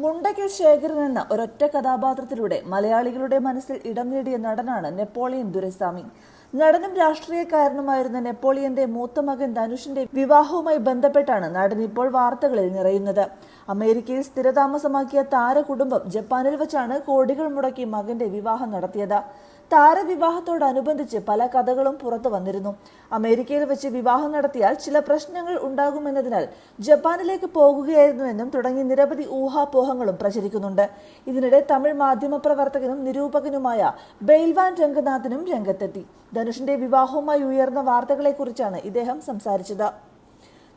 മുണ്ടയ്ക്കൽ ശേഖരൻ എന്ന ഒരൊറ്റ കഥാപാത്രത്തിലൂടെ മലയാളികളുടെ മനസ്സിൽ ഇടം നേടിയ നടനാണ് നെപ്പോളിയൻ ദുരൈസ്വാമി. നടനും രാഷ്ട്രീയക്കാരനുമായിരുന്ന നെപ്പോളിയന്റെ മൂത്ത മകൻ ധനുഷിന്റെ വിവാഹവുമായി ബന്ധപ്പെട്ടാണ് നടൻ ഇപ്പോൾ വാർത്തകളിൽ നിറയുന്നത്. അമേരിക്കയിൽ സ്ഥിരതാമസമാക്കിയ താരകുടുംബം ജപ്പാനിൽ വെച്ചാണ് കോടികൾ മുടക്കി മകന്റെ വിവാഹം നടത്തിയത്. താരവിവാഹത്തോടനുബന്ധിച്ച് പല കഥകളും പുറത്തു വന്നിരുന്നു. അമേരിക്കയിൽ വെച്ച് വിവാഹം നടത്തിയാൽ ചില പ്രശ്നങ്ങൾ ഉണ്ടാകുമെന്നതിനാൽ ജപ്പാനിലേക്ക് പോകുകയായിരുന്നുവെന്നും തുടങ്ങി നിരവധി ഊഹാപോഹങ്ങളും പ്രചരിക്കുന്നുണ്ട്. ഇതിനിടെ തമിഴ് മാധ്യമപ്രവർത്തകനും നിരൂപകനുമായ ബെയിൽവാൻ രംഗനാഥനും രംഗത്തെത്തി. ധനുഷിന്റെ വിവാഹവുമായി ഉയർന്ന വാർത്തകളെക്കുറിച്ചാണ് ഇദ്ദേഹം സംസാരിച്ചത്.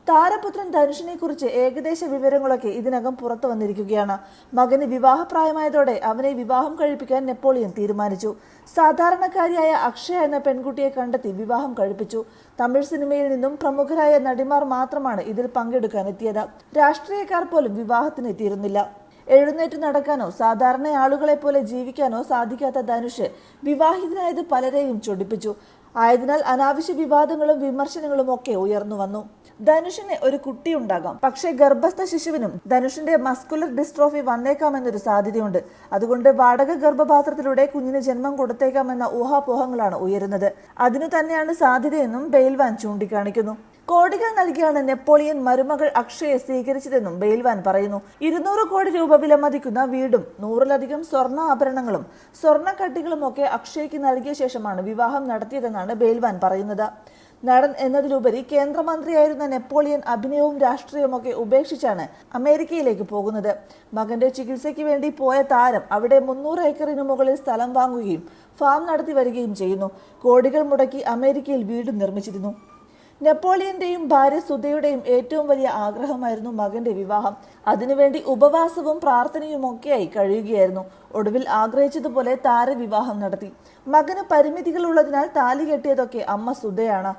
താരപുത്രൻ ധനുഷിനെ കുറിച്ച് ഏകദേശ വിവരങ്ങളൊക്കെ ഇതിനകം പുറത്തു വന്നിരിക്കുകയാണ്. മകന് വിവാഹപ്രായമായതോടെ അവനെ വിവാഹം കഴിപ്പിക്കാൻ നെപ്പോളിയൻ തീരുമാനിച്ചു. സാധാരണക്കാരിയായ അക്ഷയ എന്ന പെൺകുട്ടിയെ കണ്ടെത്തി വിവാഹം കഴിപ്പിച്ചു. തമിഴ് സിനിമയിൽ നിന്നും പ്രമുഖരായ നടിമാർ മാത്രമാണ് ഇതിൽ പങ്കെടുക്കാനെത്തിയത്. രാഷ്ട്രീയക്കാർ പോലും വിവാഹത്തിന് എത്തിയിരുന്നില്ല. എഴുന്നേറ്റ് നടക്കാനോ സാധാരണ ആളുകളെ പോലെ ജീവിക്കാനോ സാധിക്കാത്ത ധനുഷ് വിവാഹിതനായത് പലരെയും ചൊടിപ്പിച്ചു. ആയതിനാൽ അനാവശ്യ വിവാദങ്ങളും വിമർശനങ്ങളും ഒക്കെ ഉയർന്നു വന്നു. ധനുഷിന് ഒരു കുട്ടിയുണ്ടാകാം, പക്ഷേ ഗർഭസ്ഥ ശിശുവിനും ധനുഷിന്റെ മസ്കുലർ ഡിസ്ട്രോഫി വന്നേക്കാമെന്നൊരു സാധ്യതയുണ്ട്. അതുകൊണ്ട് വാടക ഗർഭപാത്രത്തിലൂടെ കുഞ്ഞിന് ജന്മം കൊടുത്തേക്കാമെന്ന ഊഹാപോഹങ്ങളാണ് ഉയരുന്നത്. അതിനു തന്നെയാണ് സാധ്യതയെന്നും ബെയിൽവാൻ ചൂണ്ടിക്കാണിക്കുന്നു. കോടികൾ നൽകിയാണ് നെപ്പോളിയൻ മരുമകൾ അക്ഷയെ സ്വീകരിച്ചതെന്നും ബെയിൽവാൻ പറയുന്നു. 200 കോടി രൂപ വിലമതിക്കുന്ന വീടും 100-ലധികം സ്വർണ്ണ ആഭരണങ്ങളും സ്വർണ്ണക്കട്ടികളും ഒക്കെ അക്ഷയ്ക്ക് നൽകിയ ശേഷമാണ് വിവാഹം നടത്തിയതെന്നാണ് ബെയിൽവാൻ പറയുന്നത്. നടൻ എന്നതിലുപരി കേന്ദ്രമന്ത്രിയായിരുന്ന നെപ്പോളിയൻ അഭിനയവും രാഷ്ട്രീയവും ഒക്കെ ഉപേക്ഷിച്ചാണ് അമേരിക്കയിലേക്ക് പോകുന്നത്. മകന്റെ ചികിത്സയ്ക്ക് വേണ്ടി പോയ താരം അവിടെ 300 ഏക്കറിന് മുകളിൽ സ്ഥലം വാങ്ങുകയും ഫാം നടത്തി വരികയും ചെയ്യുന്നു. കോടികൾ മുടക്കി അമേരിക്കയിൽ വീട് നിർമ്മിച്ചിരുന്നു. നെപ്പോളിയന്റെയും ഭാര്യ സുധയുടെയും ഏറ്റവും വലിയ ആഗ്രഹമായിരുന്നു മകന്റെ വിവാഹം. അതിനുവേണ്ടി ഉപവാസവും പ്രാർത്ഥനയുമൊക്കെയായി കഴിയുകയായിരുന്നു. ഒടുവിൽ ആഗ്രഹിച്ചതുപോലെ താരവിവാഹം നടത്തി. മകന് പരിമിതികൾ ഉള്ളതിനാൽ താലി കെട്ടിയതൊക്കെ അമ്മ സുധയാണ്.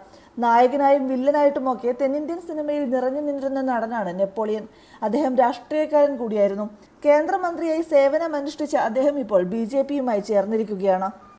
നായകനായും വില്ലനായിട്ടുമൊക്കെ തെന്നിന്ത്യൻ സിനിമയിൽ നിറഞ്ഞു നിന്നിരുന്ന നടനാണ് നെപ്പോളിയൻ. അദ്ദേഹം രാഷ്ട്രീയക്കാരൻ കൂടിയായിരുന്നു. കേന്ദ്രമന്ത്രിയായി സേവനമനുഷ്ഠിച്ച അദ്ദേഹം ഇപ്പോൾ BJPയുമായി ചേർന്നിരിക്കുകയാണ്.